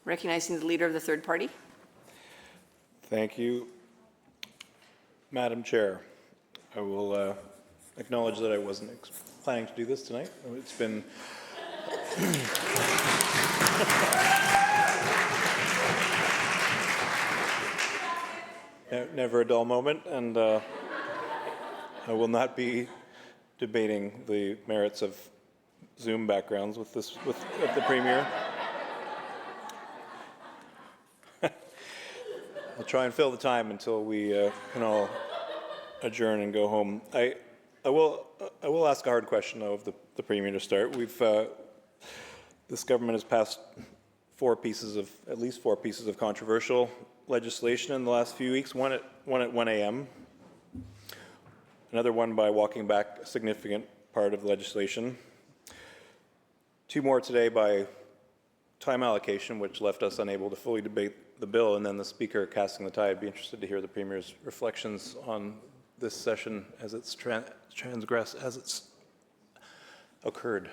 Recognizing the Leader of the Third Party. Thank you, Madam Chair. I will acknowledge that I wasn't planning to do this tonight. It's been never a dull moment, and I will not be debating the merits of Zoom backgrounds with the Premier. I'll try and fill the time until we can all adjourn and go home. I will ask a hard question though of the Premier to start. This government has passed at least four pieces of controversial legislation in the last few weeks. One at 1 a.m. Another one by walking back a significant part of the legislation. Two more today by time allocation, which left us unable to fully debate the bill, and then the Speaker casting the tie. I'd be interested to hear the Premier's reflections on this session as it's occurred.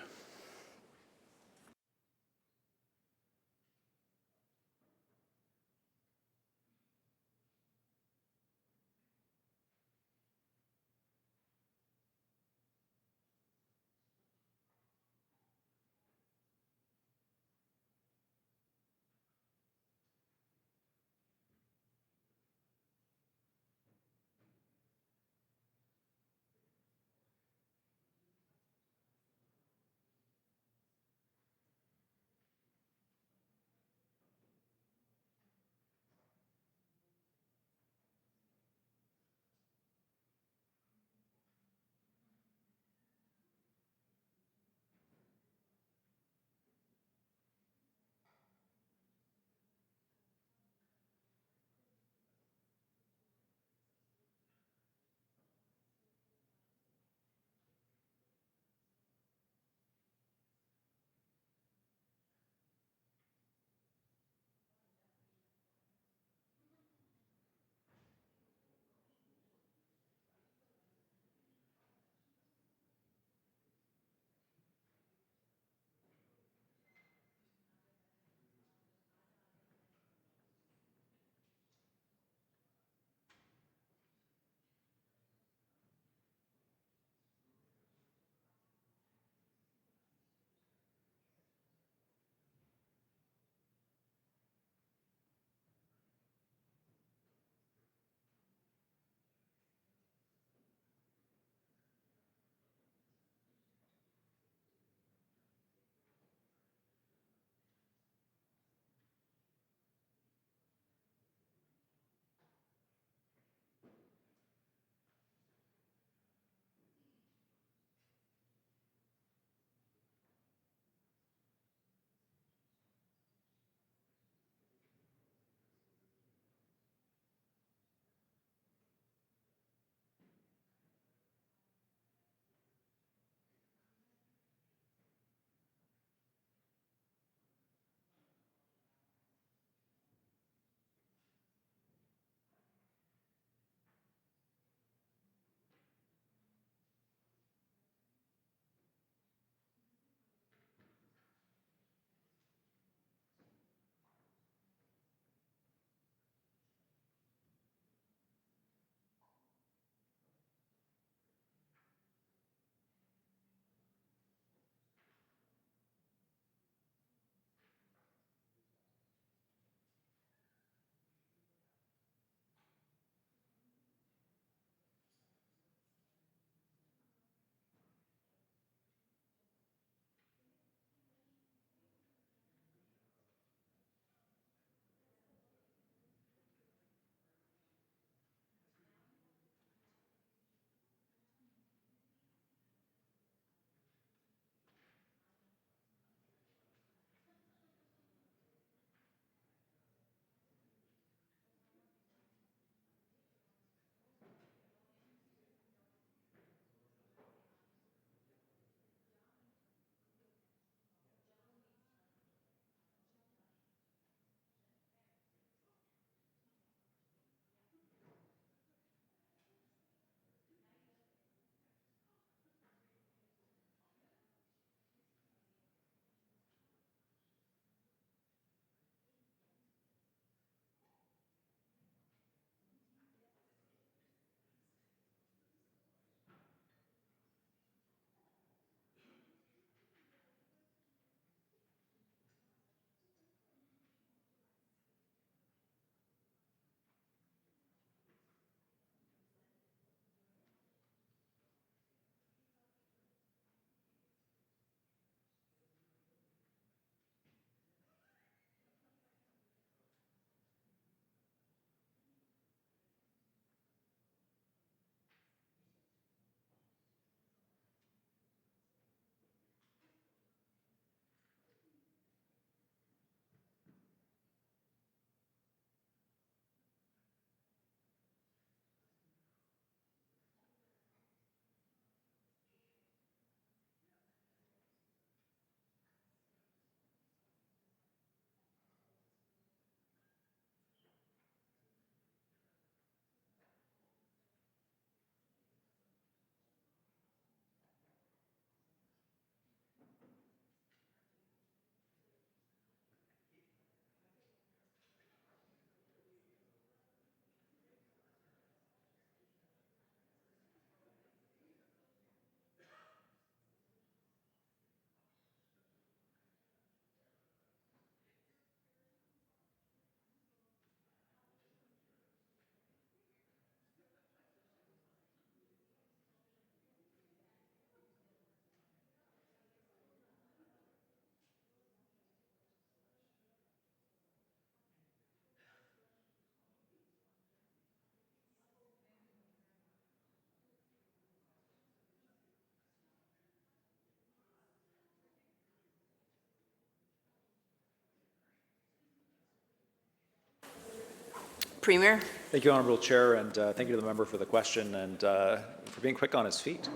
Premier. Thank you, Honourable Chair, and thank you to the member for the question and for being quick on his feet.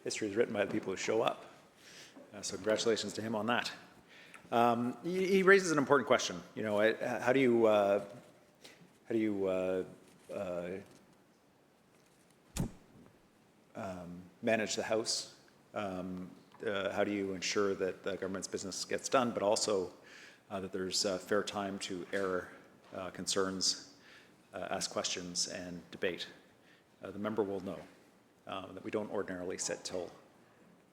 History is written by the people who show up. So congratulations to him on that. He raises an important question. How do you manage the House? How do you ensure that the government's business gets done, but also that there's fair time to air concerns, ask questions, and debate? The member will know that we don't ordinarily sit till,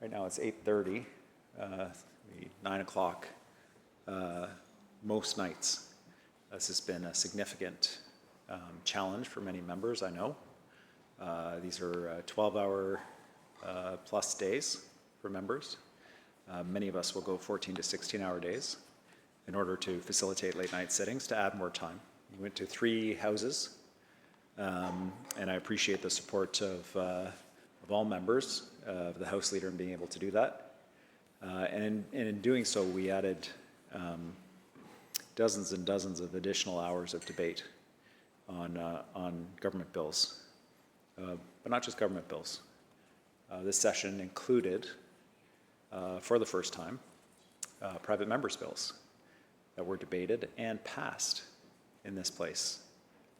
right now it's 8:30, 9 o'clock most nights. This has been a significant challenge for many members, I know. These are 12-hour plus days for members. Many of us will go 14 to 16-hour days in order to facilitate late night sittings to add more time. We went to 3 houses, and I appreciate the support of all members of the House Leader in being able to do that. And in doing so, we added dozens and dozens of additional hours of debate on government bills, but not just government bills. This session included, for the first time, private members' bills that were debated and passed in this place.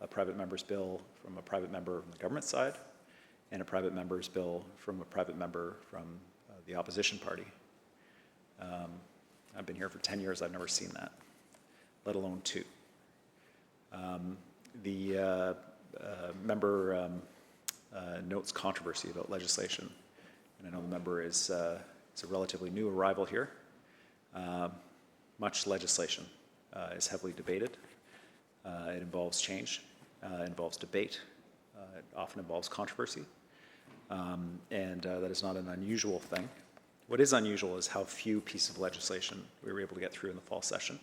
A private member's bill from a private member from the government side, and a private member's bill from a private member from the opposition party. I've been here for 10 years, I've never seen that, let alone 2. The member notes controversy about legislation, and I know the member is a relatively new arrival here. Much legislation is heavily debated. It involves change, it involves debate, it often involves controversy, and that is not an unusual thing. What is unusual is how few pieces of legislation we were able to get through in the fall session.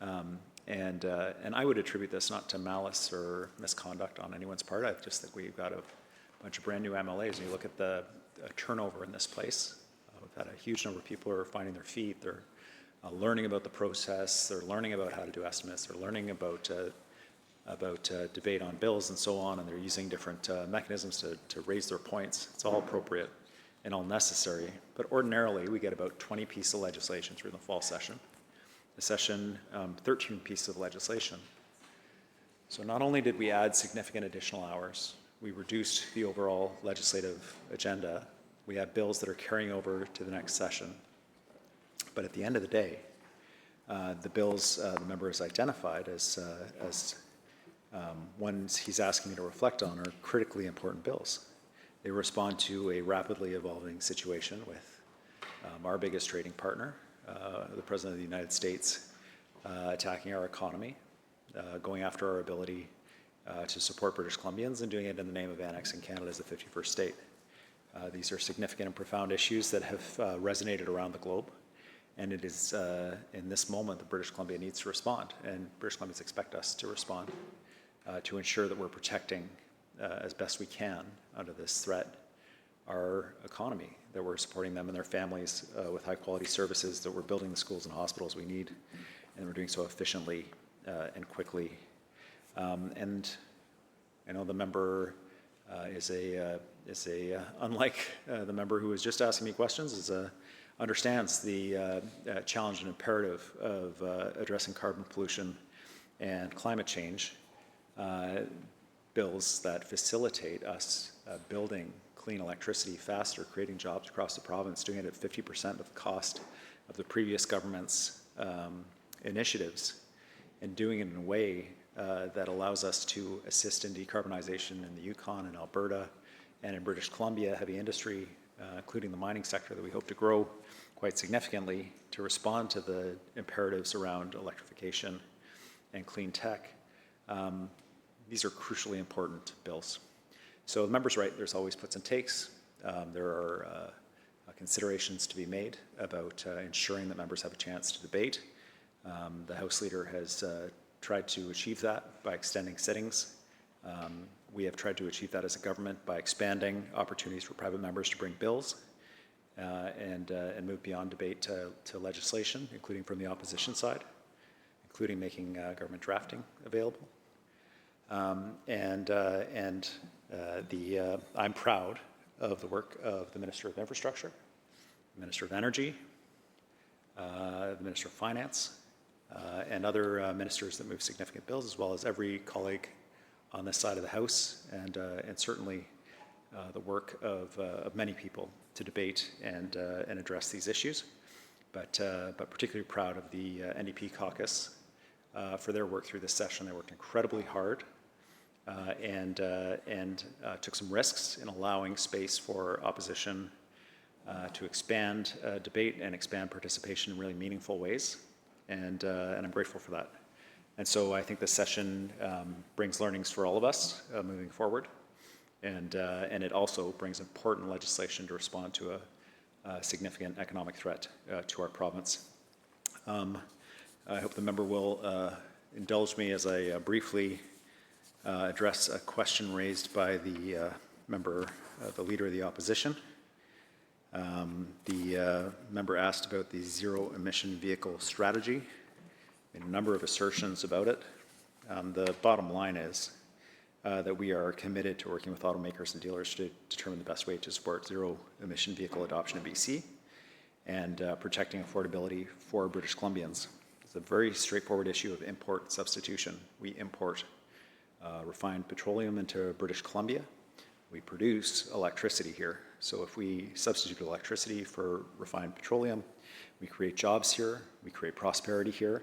And I would attribute this not to malice or misconduct on anyone's part. I just think we've got a bunch of brand new MLAs, and you look at the turnover in this place. We've had a huge number of people who are finding their feet. They're learning about the process. They're learning about how to do estimates. They're learning about debate on bills and so on, and they're using different mechanisms to raise their points. It's all appropriate and all necessary. But ordinarily, we get about 20 pieces of legislation through the fall session. The session, 13 pieces of legislation. So not only did we add significant additional hours, we reduced the overall legislative agenda. We have bills that are carrying over to the next session. But at the end of the day, the bills the member has identified as ones he's asking me to reflect on are critically important bills. They respond to a rapidly evolving situation with our biggest trading partner, the President of the United States, attacking our economy, going after our ability to support British Columbians, and doing it in the name of annexing Canada as the 51st state. These are significant and profound issues that have resonated around the globe, and it is in this moment that British Columbia needs to respond, and British Columbians expect us to respond to ensure that we're protecting as best we can under this threat our economy, that we're supporting them and their families with high quality services, that we're building the schools and hospitals we need, and we're doing so efficiently and quickly. And I know the member unlike the member who was just asking me questions, understands the challenge and imperative of addressing carbon pollution and climate change. Bills that facilitate us building clean electricity faster, creating jobs across the province, doing it at 50% of the cost of the previous government's initiatives, and doing it in a way that allows us to assist in decarbonization in the Yukon and Alberta and in British Columbia, heavy industry, including the mining sector that we hope to grow quite significantly to respond to the imperatives around electrification and clean tech. These are crucially important bills. So the member's right, there's always puts and takes. There are considerations to be made about ensuring that members have a chance to debate. The House Leader has tried to achieve that by extending sittings. We have tried to achieve that as a government by expanding opportunities for private members to bring bills and move beyond debate to legislation, including from the opposition side, including making government drafting available. I'm proud of the work of the Minister of Infrastructure, the Minister of Energy, the Minister of Finance, and other ministers that move significant bills, as well as every colleague on this side of the House, and certainly the work of many people to debate and address these issues. But particularly proud of the NDP caucus for their work through this session. They worked incredibly hard and took some risks in allowing space for opposition to expand debate and expand participation in really meaningful ways. And I'm grateful for that. And so I think this session brings learnings for all of us moving forward. And it also brings important legislation to respond to a significant economic threat to our province. I hope the member will indulge me as I briefly address a question raised by the member, the Leader of the Opposition. The member asked about the zero-emission vehicle strategy, made a number of assertions about it. The bottom line is that we are committed to working with automakers and dealers to determine the best way to support zero-emission vehicle adoption in BC and protecting affordability for British Columbians. It's a very straightforward issue of import substitution. We import refined petroleum into British Columbia. We produce electricity here. So if we substitute electricity for refined petroleum, we create jobs here, we create prosperity here,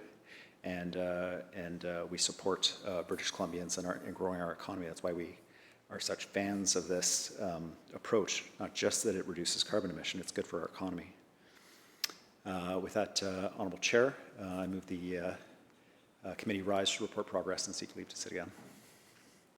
and we support British Columbians in growing our economy. That's why we are such fans of this approach, not just that it reduces carbon emission, it's good for our economy. With that, Honourable Chair, I move the committee rise to report progress and seek leave to sit again.